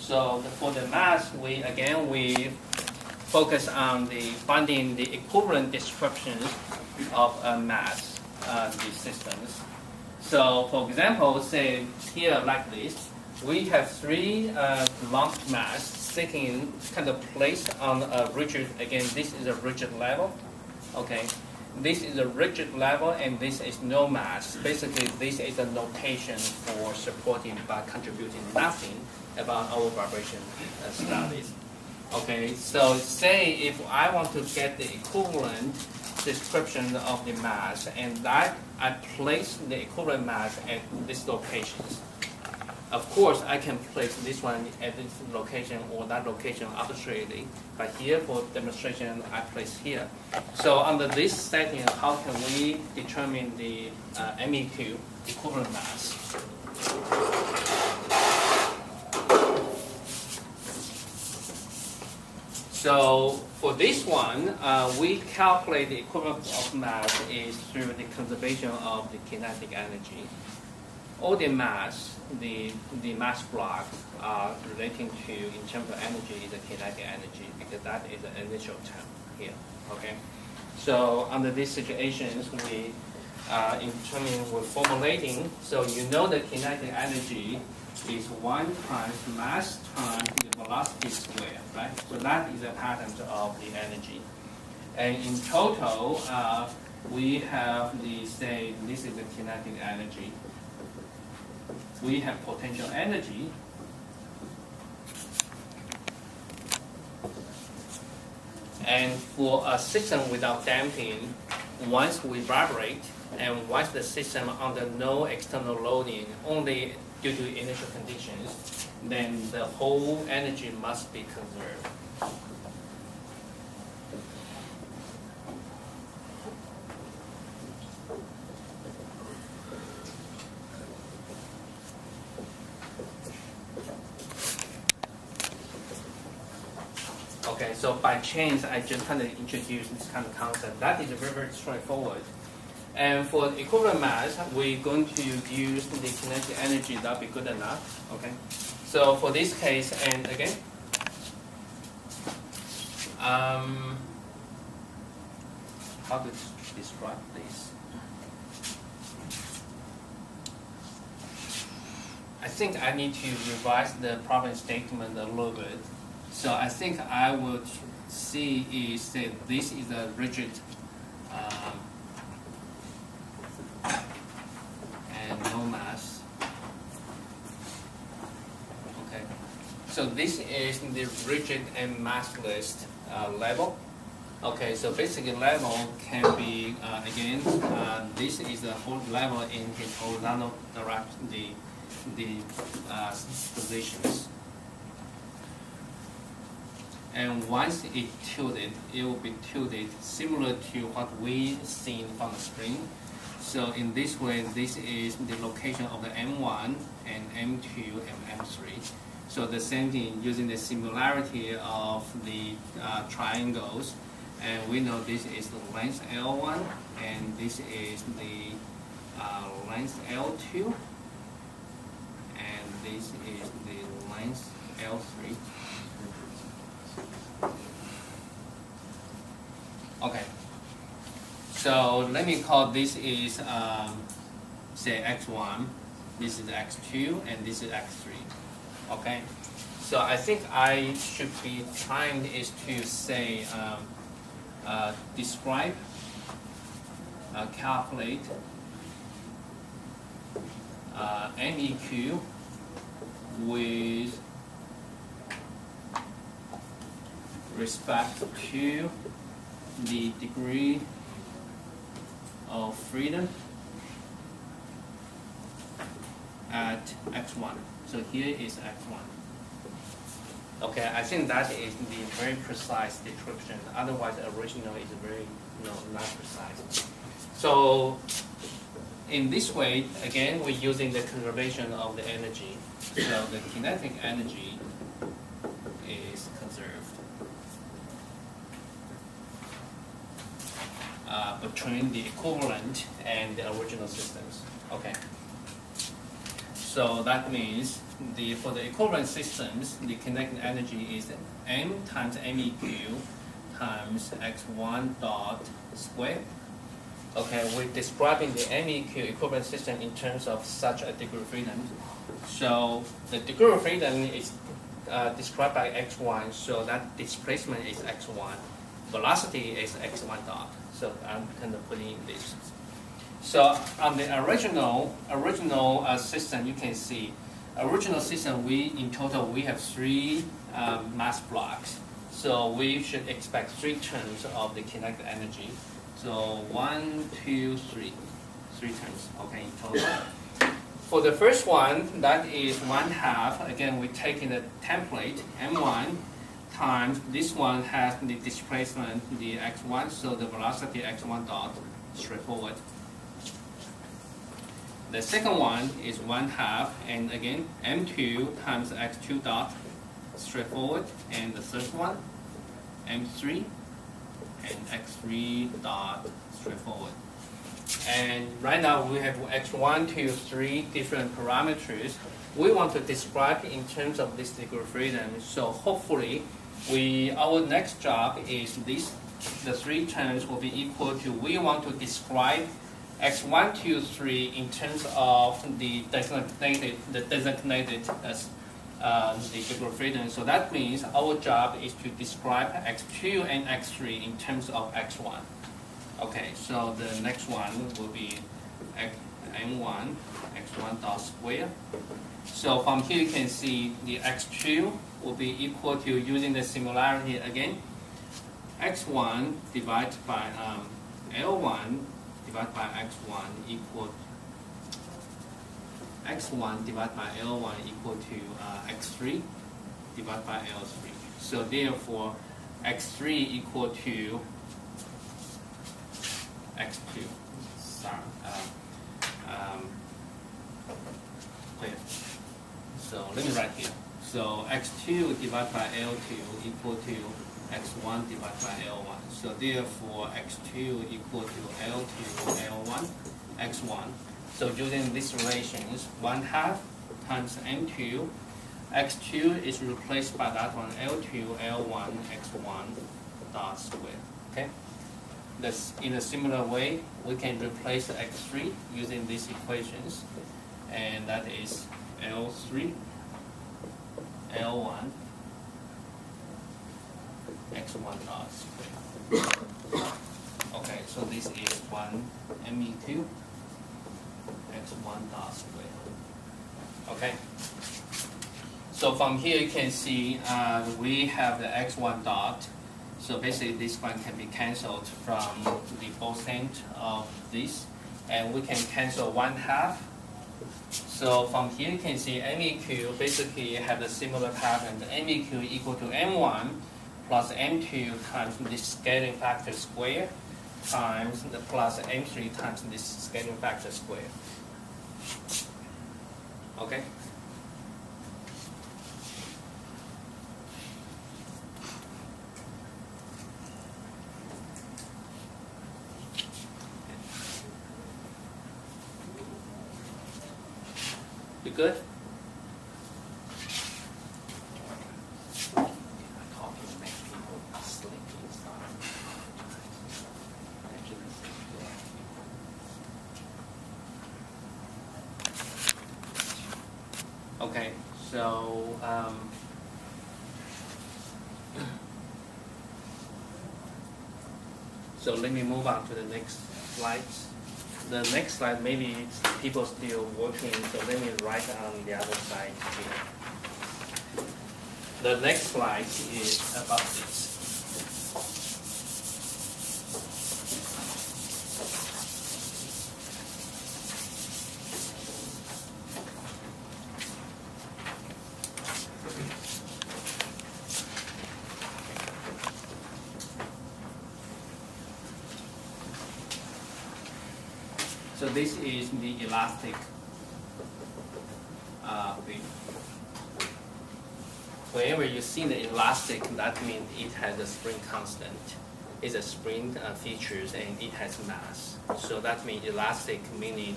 So for the mass, we focus on finding the equivalent descriptions of a mass, these systems. So for example, say here like this, we have three lumped mass sitting kind of placed on a rigid, again, this is a rigid level, okay? This is a rigid level and this is no mass. Basically, this is a notation for supporting but contributing nothing about our vibration studies. Okay, so say if I want to get the equivalent description of the mass and that I place the equivalent mass at these locations. Of course, I can place this one at this location or that location arbitrarily, but here for demonstration, I place here. So under this setting, how can we determine the MEQ, equivalent mass? So for this one, we calculate the equivalent of mass is through the conservation of the kinetic energy. All the mass, the mass blocks are relating to, in terms of energy, the kinetic energy, because that is the initial term here, okay? So under these situations, we're formulating, so you know the kinetic energy is 1 times mass times the velocity squared, right? So that is a pattern of the energy. And in total, we have say, this is the kinetic energy. We have potential energy. And for a system without damping, once we vibrate, and once the system under no external loading, only due to initial conditions, then the whole energy must be conserved. Okay, so by chance, I just kind of introduced this kind of concept. That is very, very straightforward. And for equivalent mass, we're going to use the kinetic energy. That'll be good enough. Okay. So for this case, and again, how to describe this? I think I need to revise the problem statement a little bit. So I think I would see is that this is a rigid and no mass. Okay. So this is the rigid and massless level. Okay, so basically level can be, again, this is the whole level in its horizontal direction, the positions. And once it tilted, it will be tilted similar to what we seen from the spring. So in this way, this is the location of the M1 and M2 and M3. So the same thing using the similarity of the triangles. And we know this is the length L1 and this is the length L2. And this is the length L3. Okay, so let me call this is, say, x1, this is x2, and this is x3, okay? So I think I should be trying is to say, describe, calculate, MEQ with respect to the degree of freedom at x1. So here is x1. Okay, I think that is the very precise description. Otherwise, the original is very, not precise. So in this way, again, we're using the conservation of the energy. So the kinetic energy is conserved between the equivalent and the original systems. Okay. So that means for the equivalent systems, the kinetic energy is m times MEQ times x1 dot square. Okay, we're describing the MEQ equivalent system in terms of such a degree of freedom. So the degree of freedom is described by x1, so that displacement is x1. Velocity is x1 dot. So I'm kind of putting in this. So on the original system, you can see, original system, in total we have 3 mass blocks. So we should expect 3 terms of the kinetic energy. So 1, 2, 3. 3 terms, okay, in total. For the first one, that is 1/2. Again, we're taking the template, m1 times, this one has the displacement, the x1, so the velocity x1 dot, straightforward. The second one is 1/2, and again, m2 times x2 dot, straightforward. And the third one, m3, and x3 dot, straightforward. And right now we have x1, 2, 3 different parameters. We want to describe in terms of this degree of freedom. So hopefully, our next job is the 3 terms will be equal to, we want to describe x1, 2, 3 in terms of the designated as the degree of freedom. So that means our job is to describe x2 and x3 in terms of x1. Okay, so the next one will be m1, x1 dot square. So from here you can see the x2 will be equal to, using the similarity again, x1 divided by L1 divided by x1 equal x1 divided by L1 equal to x3 divided by L3. So therefore, x3 equal to x2. Sorry. Clear. So let me write here. So x2 divided by L2 equal to x1 divided by L1. So therefore, x2 equal to L2 L1 x1. So using these relations, 1/2 times m2, x2 is replaced by that one, L2 L1 x1 dot square. Okay. That's in a similar way, we can replace x3 using these equations, and that is L3 L1 x1 dot square. Okay, so this is 1 MEQ x1 dot square. Okay. So from here you can see we have the x1 dot. So basically this one can be cancelled from the both ends of this, and we can cancel 1/2. So from here you can see MEQ basically have a similar pattern. The MEQ equal to M1 plus M2 times this scaling factor square times the plus M3 times this scaling factor square. Okay? You good? Okay, so let me move on to the next slides. The next slide, maybe people still working, so let me write on the other side here. The next slide is about this. So this is the elastic thing. Wherever you see the elastic, that means it has a spring constant. It's a spring features and it has mass. So that means elastic meaning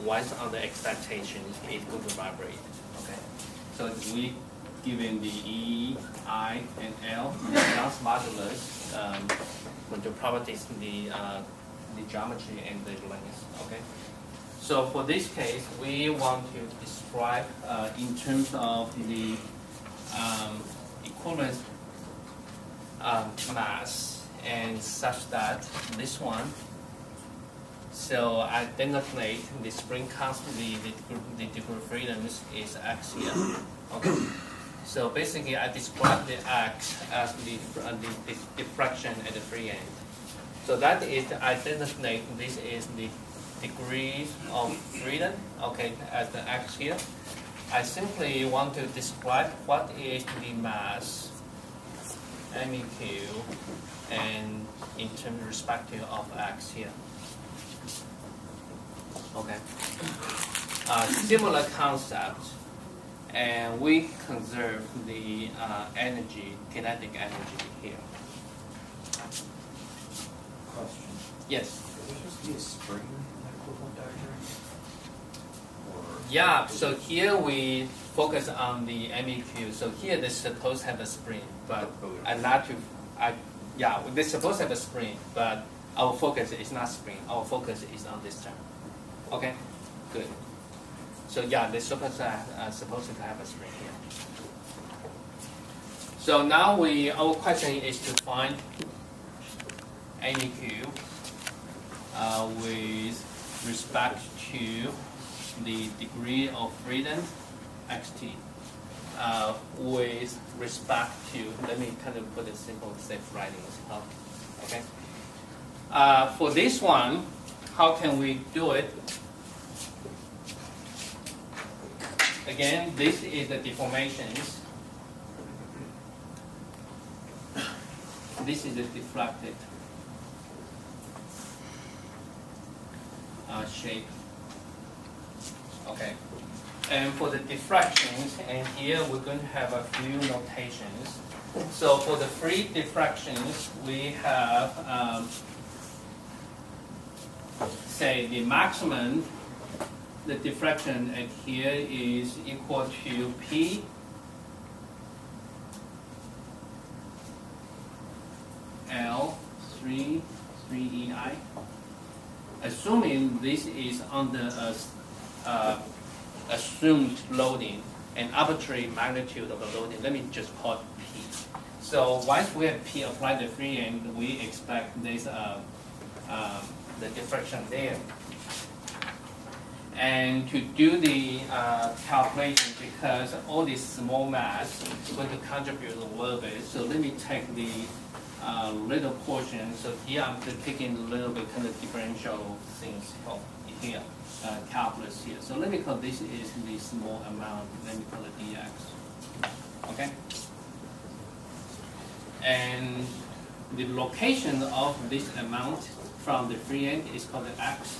once under excitation, it's going to vibrate. Okay, so we given the E, I, and L, the Young's modulus, with the properties, the geometry and the length. Okay, so for this case, we want to describe in terms of the equivalent mass, and such that this one. So I denote the spring constant, the degree of freedom is x here. Okay. So basically, I describe the x as the diffraction at the free end. So that is, I denote this is the degree of freedom. Okay, as the x here. I simply want to describe what is the mass MEQ, and in terms respective of x here. Okay. Similar concept, and we conserve the energy, kinetic energy here. Question. Yes. Could there just be a spring in that equivalent diagram? Or Yeah. So here we focus on the MEQ. So here they're supposed to have a spring, but they're supposed to have a spring, but our focus is not spring. Our focus is on this term. Okay, good. So yeah, they're supposed to have a spring here. So now our question is to find MEQ with respect to the degree of freedom xt with respect to, let me kind of put it simple, safe writing. Okay. For this one, how can we do it? Again, this is the deformations. This is the diffracted shape. Okay. And for the diffractions, and here we're going to have a few notations. So for the free diffractions, we have, say, the maximum. The diffraction at here is equal to P L 3EI. Assuming this is under assumed loading and arbitrary magnitude of the loading, let me just call it P. So once we have P applied the free end, we expect this the diffraction there. And to do the calculation, because all this small mass is going to contribute a little bit, so let me take the little portion. So here I'm taking a little bit kind of differential things here, calculus here. So let me call this is the small amount. Let me call it dx. Okay. And the location of this amount from the free end is called the x.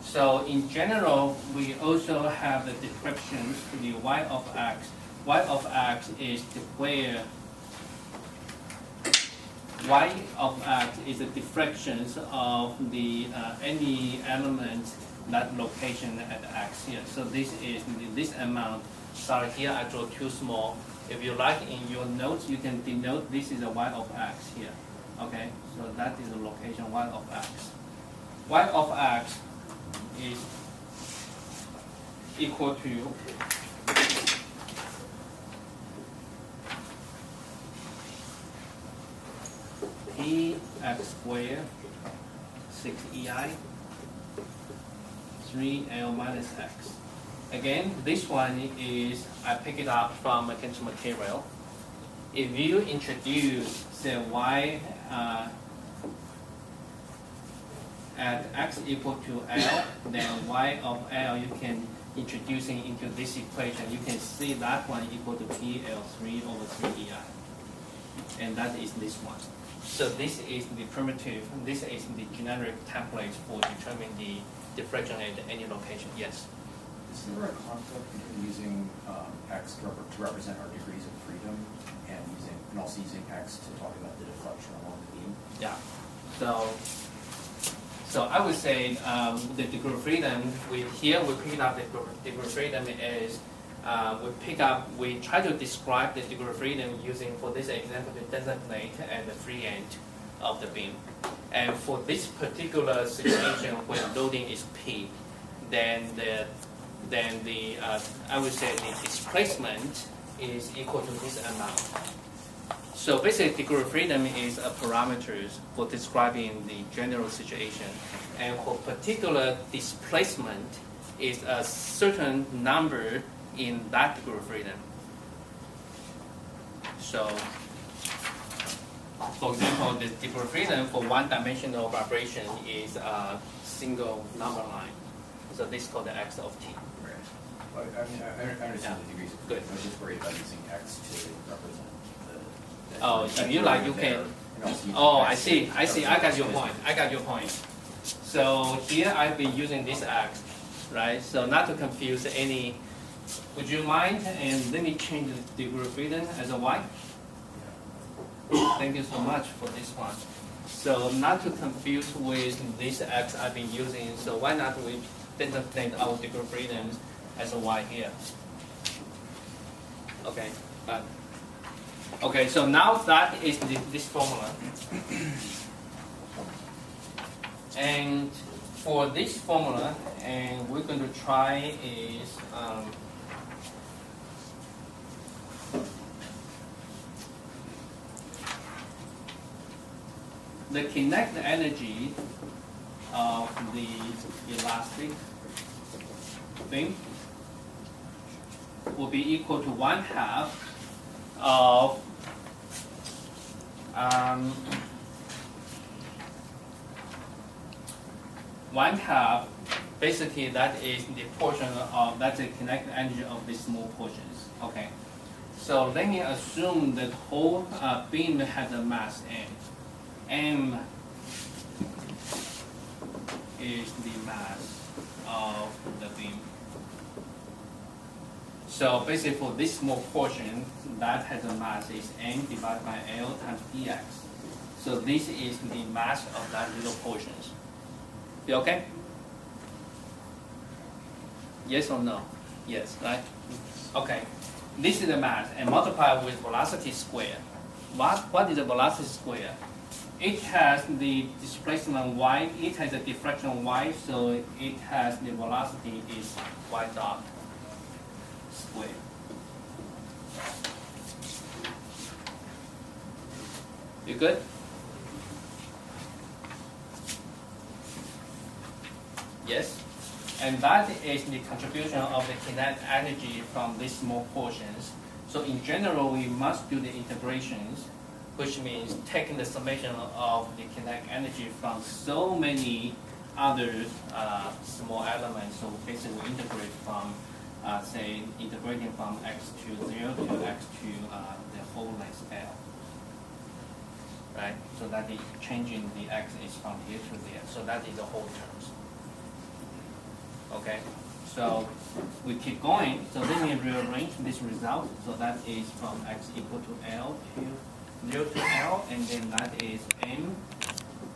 So in general, we also have the descriptions to the y of x. Y of x is where y of x is the diffractions of the any element that location at x here. So this is this amount. Sorry, here I draw too small. If you like, in your notes, you can denote this is a y of x here. Okay, so that is the location y of x. Y of x is equal to Px squared 6EI 3L minus x. Again, this one is, I pick it up from mechanical material. If you introduce, say, y at x equal to L, then y of L you can introducing into this equation, you can see that one equal to PL3 over 3EI. And that is this one. So this is the primitive, this is the generic template for determining the diffraction at any location. Yes? Is there a conflict between using x to represent our degrees of freedom and also using x to talk about the deflection along the beam? Yeah. So I would say the degree of freedom, here we pick up the degree of freedom is, we try to describe the degree of freedom using, for this example, the designate and the free end of the beam. And for this particular situation where loading is P, then I would say the displacement is equal to this amount. So basically, degree of freedom is a parameter for describing the general situation. And for particular displacement is a certain number in that degree of freedom. So, for example, the degree of freedom for one-dimensional vibration is a single number line. So this is called the x of t. Right. Well, I mean, I understand the degrees of freedom. I was just worried about using x to represent the. Oh, if you like, you can. Oh, I see. I got your point. I got your point. So here I've been using this x, right? So not to confuse any. Would you mind? And let me change the degree of freedom as a y. Thank you so much for this one. So not to confuse with this x I've been using. So why not we designate our degree of freedom as a y here? Okay. Okay, so now that is this formula. And for this formula, and we're going to try is the kinetic energy of the elastic beam will be equal to 1/2 of basically that is the portion of, that's the kinetic energy of the small portions. Okay, so let me assume that whole beam has a mass m. M is the mass of the beam. So basically for this small portion that has a mass is m divided by L times dx. So this is the mass of that little portions. You okay? Yes or no? Yes, right? Okay. This is the mass and multiply with velocity squared. What is the velocity squared? It has the displacement y, it has a diffraction y, so it has the velocity is y dot squared. You good? Yes? And that is the contribution of the kinetic energy from these small portions. So in general, we must do the integrations, which means taking the summation of the kinetic energy from so many other small elements. So basically we integrate from, say, integrating from x to 0 to x to the whole length L. Right? So that is changing the x is from here to there. So that is the whole terms. Okay? So we keep going. So let me rearrange this result. So that is from x equal to L to 0 to L, and then that is m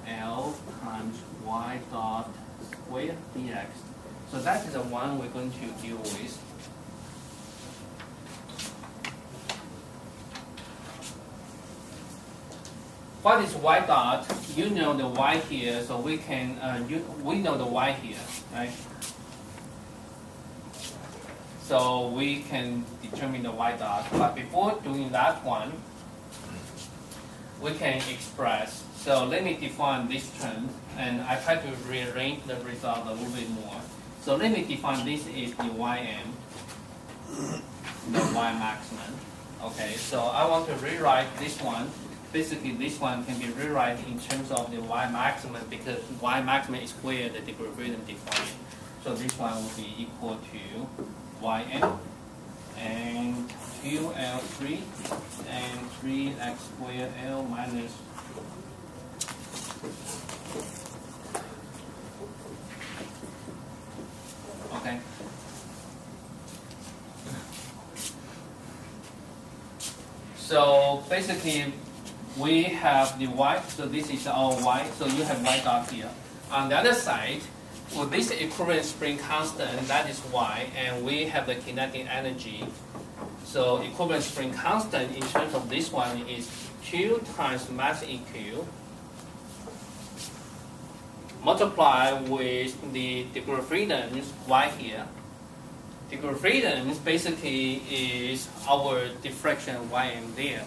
L times y dot square dx. So that is the one we're going to deal with. What is y dot? You know the y here, so we can we know the y here, right? So we can determine the y dot. But before doing that one, we can express. So let me define this term, and I try to rearrange the result a little bit more. So let me define this is the ym, the y maximum. Okay, so I want to rewrite this one. Basically, this one can be rewrite in terms of the y maximum because y maximum is where the degree of freedom defined. So this one will be equal to ym and 2L3 and 3x squared L minus okay. So basically we have the y, so this is our y, so you have y dot here. On the other side, with this equivalent spring constant, that is y, and we have the kinetic energy. So equivalent spring constant in terms of this one is 2 times mass EQ multiplied with the degree of freedom y here. Degree of freedom basically is our diffraction ym there.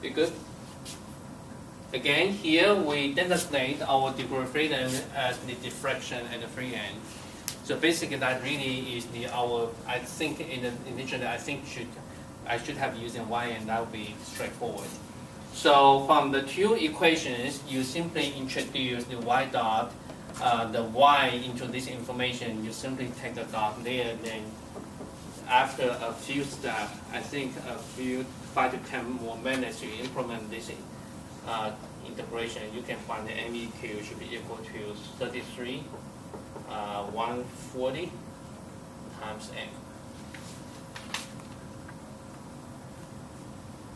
Be good? Again, here we designate our degree of freedom as the diffraction at the free end. So basically, that really is I think initially I should have using y, and that would be straightforward. So from the two equations, you simply introduce the y dot, the y into this information. You simply take the dot there, and then after a few steps, I think a few 5 to 10 more minutes, you implement this integration. You can find the MEQ should be equal to 33, 140 times m.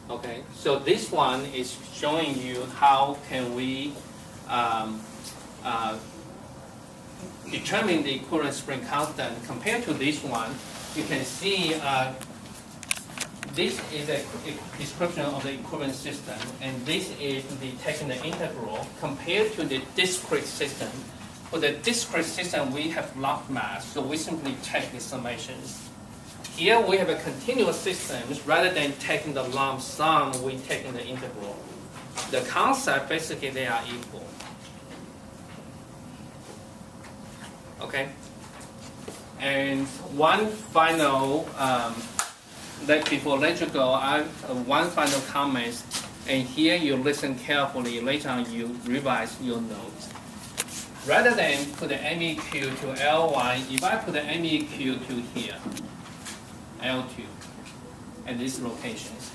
Okay, so this one is showing you how can we determine the equivalent spring constant. Compared to this one, you can see this is a description of the equivalent system, and this is the taking the integral compared to the discrete system. For the discrete system, we have lump mass, so we simply take the summations. Here we have a continuous system. Rather than taking the lump sum, we taking the integral. The concept, basically, they are equal. Okay? And one final, before I let you go, one final comment, and here you listen carefully. Later on, you revise your notes. Rather than put the MEQ to L1, if I put the MEQ to here, L2, at these locations.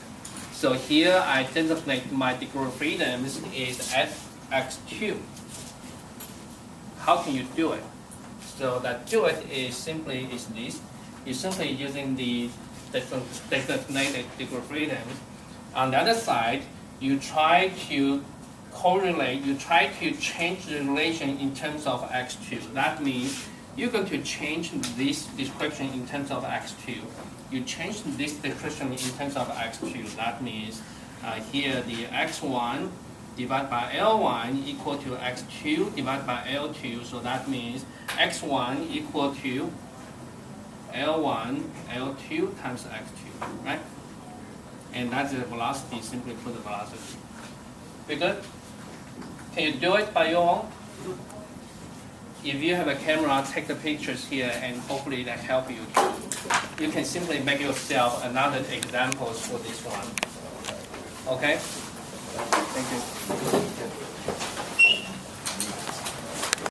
So here I designate my degree of freedom is at x2. How can you do it? So that do it is simply this. You're simply using the designated degree of freedom. On the other side, you try to correlate, you try to change the relation in terms of x2. That means you're going to change this description in terms of x2. You change this description in terms of x2. That means here the x1 divided by L1 equal to x2 divided by L2. So that means x1 equal to L1 L2 times x2, right? And that's the velocity. Simply put the velocity. We good? Can you do it by your own? If you have a camera, take the pictures here, and hopefully that help you. You can simply make yourself another examples for this one. Okay? Thank you.